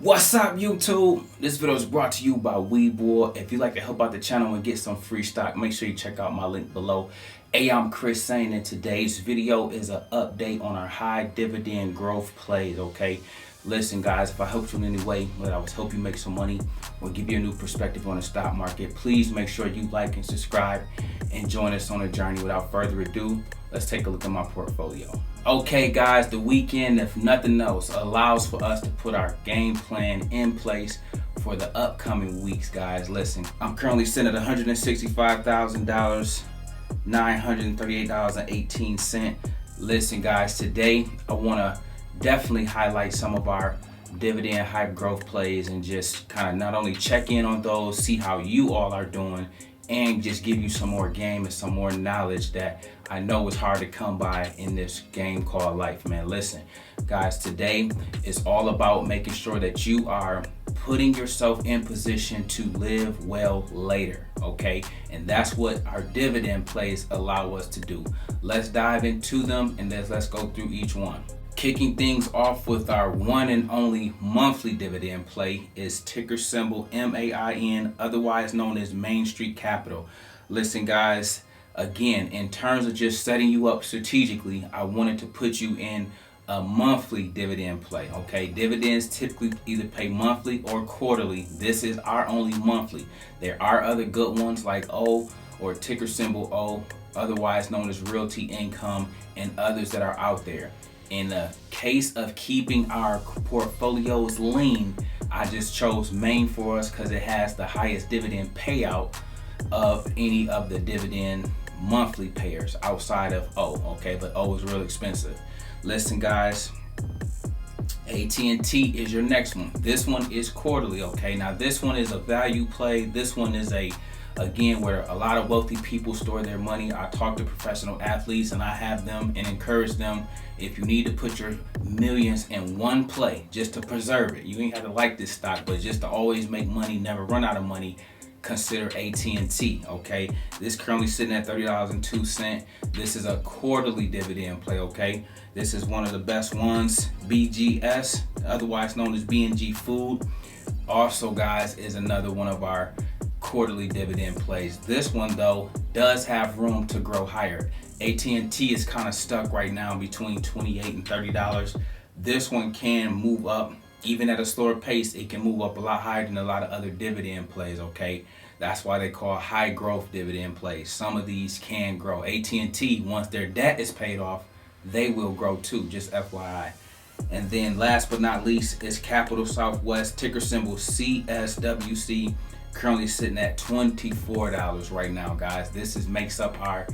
What's up, YouTube? This video is brought to you by Webull. If you'd like to help out the channel and get some free stock, make sure you check out my link below. Hey, I'm Chris saying, and today's video is an update on our high dividend growth plays, okay? Listen, guys, if I helped you in any way, whether I was help you make some money or give you a new perspective on the stock market, please make sure you like and subscribe and join us on a journey. Without further ado, let's take a look at my portfolio. Okay, guys, the weekend, if nothing else, allows for us to put our game plan in place for the upcoming weeks, guys. Listen, I'm currently sitting at $165,000, $938.18. Listen, guys, today I want to definitely highlight some of our dividend high growth plays and just kind of not only check in on those, see how you all are doing, and just give you some more game and some more knowledge that I know is hard to come by in this game called life, man. Listen, guys, today is all about making sure that you are putting yourself in position to live well later, okay? And that's what our dividend plays allow us to do. Let's dive into them and let's go through each one. Kicking things off with our one and only monthly dividend play is ticker symbol MAIN, otherwise known as Main Street Capital. Listen, guys, again, in terms of just setting you up strategically, I wanted to put you in a monthly dividend play, okay? Dividends typically either pay monthly or quarterly. This is our only monthly. There are other good ones like O or ticker symbol O, otherwise known as Realty Income, and others that are out there. In the case of keeping our portfolios lean, I just chose Main for us because it has the highest dividend payout of any of the dividend monthly payers outside of O, okay? But O is real expensive. Listen, guys, AT&T is your next one. This one is quarterly, okay? Now, this one is a value play. This one is again, where a lot of wealthy people store their money. I talk to professional athletes and I have them and encourage them, if you need to put your millions in one play just to preserve it, you ain't have to like this stock, but just to always make money, never run out of money, consider AT&T, okay? This currently sitting at $30.02. This is a quarterly dividend play, okay? This is one of the best ones. BGS, otherwise known as BNG Food, also, guys, is another one of our quarterly dividend plays. This one, though, does have room to grow higher. AT&T is kind of stuck right now between $28 and $30. This one can move up. Even at a slower pace, it can move up a lot higher than a lot of other dividend plays, okay? That's why they call high growth dividend plays. Some of these can grow. AT&T, once their debt is paid off, they will grow too, just FYI. And then last but not least is Capital Southwest, ticker symbol CSWC, currently sitting at $24 right now, guys. This makes up our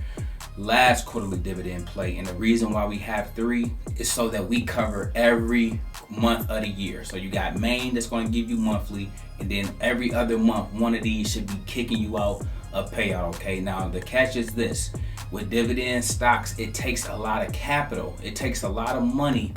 last quarterly dividend play, and the reason why we have three is so that we cover every month of the year. So you got Main that's going to give you monthly, and then every other month one of these should be kicking you out a payout, okay? Now the catch is this: with dividend stocks, it takes a lot of capital, it takes a lot of money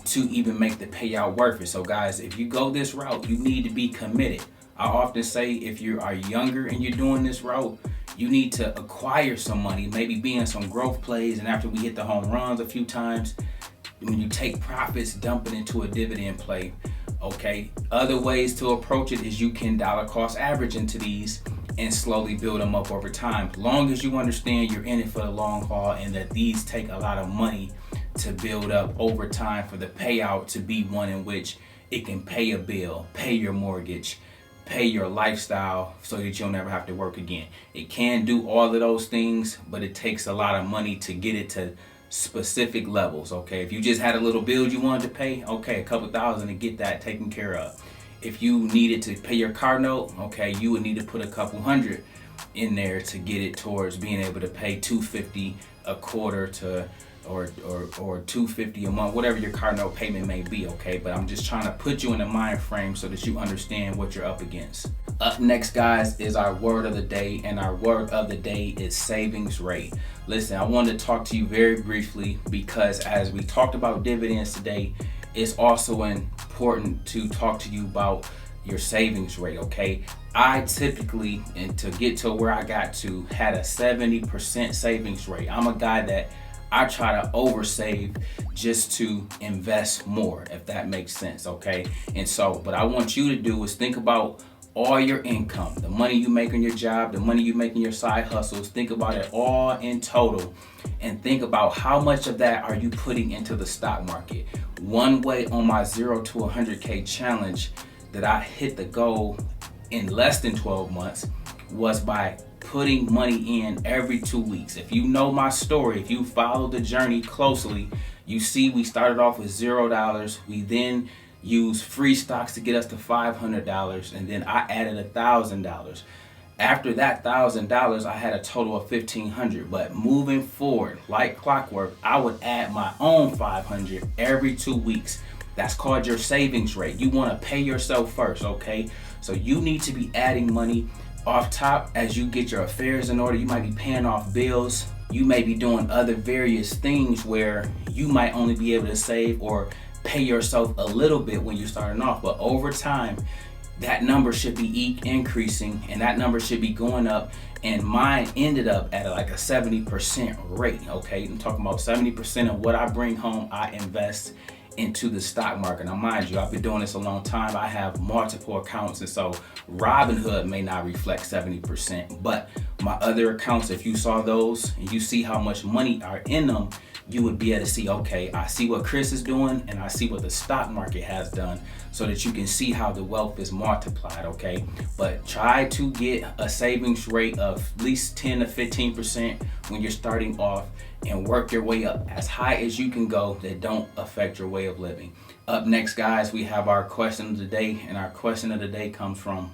to even make the payout worth it. So guys, if you go this route, you need to be committed. I often say, if you are younger and you're doing this route, you need to acquire some money, maybe be in some growth plays, and after we hit the home runs a few times, when you take profits, dump it into a dividend play, okay? Other ways to approach it is you can dollar cost average into these and slowly build them up over time. Long as you understand you're in it for the long haul and that these take a lot of money to build up over time for the payout to be one in which it can pay a bill, pay your mortgage, pay your lifestyle so that you'll never have to work again. It can do all of those things, but it takes a lot of money to get it to specific levels, okay? If you just had a little bill you wanted to pay, okay, a couple thousand to get that taken care of. If you needed to pay your car note, okay, you would need to put a couple hundred in there to get it towards being able to pay $250 a quarter to or $250 a month, whatever your car note payment may be, okay? But I'm just trying to put you in a mind frame so that you understand what you're up against. Up next, guys, is our word of the day, and our word of the day is savings rate. Listen, I wanted to talk to you very briefly because as we talked about dividends today, it's also important to talk to you about your savings rate, okay? I typically, and to get to where I got to, had a 70% savings rate. I'm a guy that I try to oversave just to invest more, if that makes sense, okay? And so what I want you to do is think about all your income, the money you make on your job, the money you make in your side hustles. Think about it all in total, and think about how much of that are you putting into the stock market. One way on my 0 to 100K challenge that I hit the goal in less than 12 months was by putting money in every 2 weeks. If you know my story, if you follow the journey closely, you see we started off with $0. We then used free stocks to get us to $500, and then I added $1,000. After that $1,000, I had a total of $1,500. But moving forward, like clockwork, I would add my own $500 every 2 weeks. That's called your savings rate. You want to pay yourself first, okay? So you need to be adding money off top as you get your affairs in order. You might be paying off bills. You may be doing other various things where you might only be able to save or pay yourself a little bit when you're starting off. But over time, that number should be increasing, and that number should be going up. And mine ended up at like a 70% rate, okay? I'm talking about 70% of what I bring home, I invest into the stock market. Now mind you, I've been doing this a long time. I have multiple accounts, and so Robinhood may not reflect 70%, but my other accounts, if you saw those and you see how much money are in them, you would be able to see, okay, I see what Chris is doing and I see what the stock market has done, so that you can see how the wealth is multiplied, okay? But try to get a savings rate of at least 10 to 15% when you're starting off, and work your way up as high as you can go that don't affect your way of living. Up next, guys, we have our question of the day, and our question of the day comes from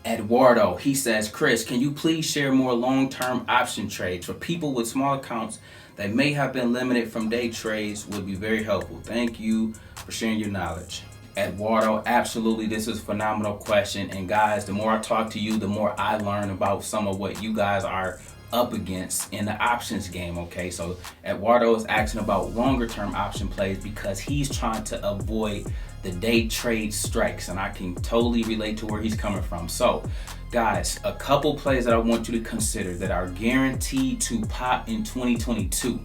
Eduardo. He says, Chris, can you please share more long-term option trades for people with small accounts that may have been limited from day trades? Would be very helpful. Thank you for sharing your knowledge. Eduardo, absolutely, this is a phenomenal question. And guys, the more I talk to you, the more I learn about some of what you guys are up against in the options game, okay? So Eduardo is asking about longer term option plays because he's trying to avoid the day trade strikes, and I can totally relate to where he's coming from. So guys, a couple plays that I want you to consider that are guaranteed to pop in 2022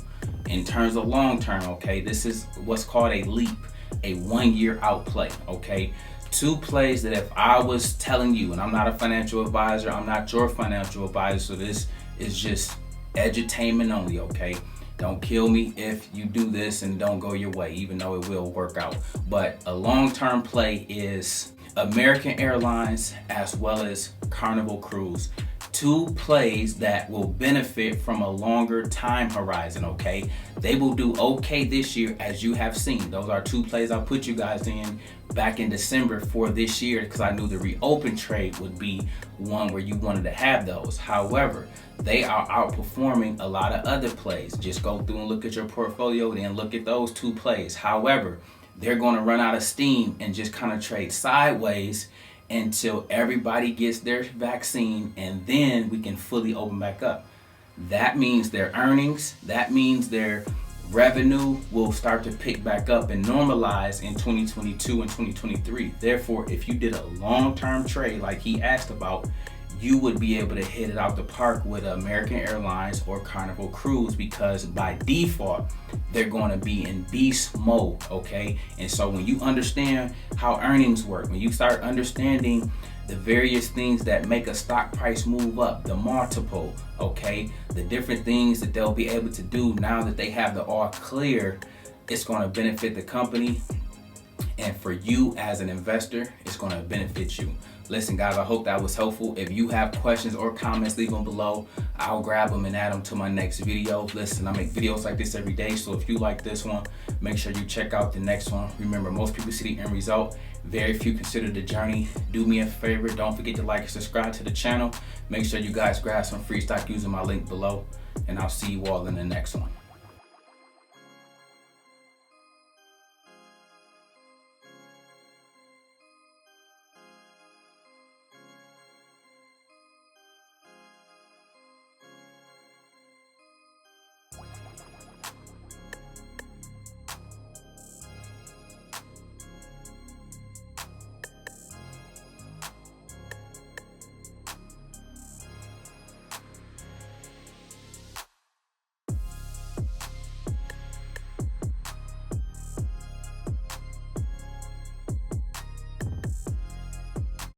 in terms of long term, okay? This is what's called a leap, a 1 year out play, okay? Two plays that if I was telling you, and I'm not a financial advisor, I'm not your financial advisor, so this is just edutainment only, okay? Don't kill me if you do this and don't go your way, even though it will work out. But a long-term play is American Airlines as well as Carnival Cruise. Two plays that will benefit from a longer time horizon, okay? They will do okay this year, as you have seen. Those are two plays I put you guys in back in December for this year, because I knew the reopen trade would be one where you wanted to have those. However, they are outperforming a lot of other plays. Just go through and look at your portfolio, then look at those two plays. However, they're going to run out of steam and just kind of trade sideways until everybody gets their vaccine, and then we can fully open back up. That means their earnings, that means their revenue will start to pick back up and normalize in 2022 and 2023. Therefore, if you did a long-term trade like he asked about, you would be able to hit it out the park with American Airlines or Carnival Cruise, because by default, they're going to be in beast mode, okay? And so when you understand how earnings work, when you start understanding the various things that make a stock price move up, the multiple, okay, the different things that they'll be able to do now that they have the all clear, it's going to benefit the company. And for you as an investor, it's going to benefit you. Listen, guys, I hope that was helpful. If you have questions or comments, leave them below. I'll grab them and add them to my next video. Listen, I make videos like this every day, so if you like this one, make sure you check out the next one. Remember, most people see the end result. Very few consider the journey. Do me a favor, don't forget to like and subscribe to the channel. Make sure you guys grab some free stock using my link below, and I'll see you all in the next one.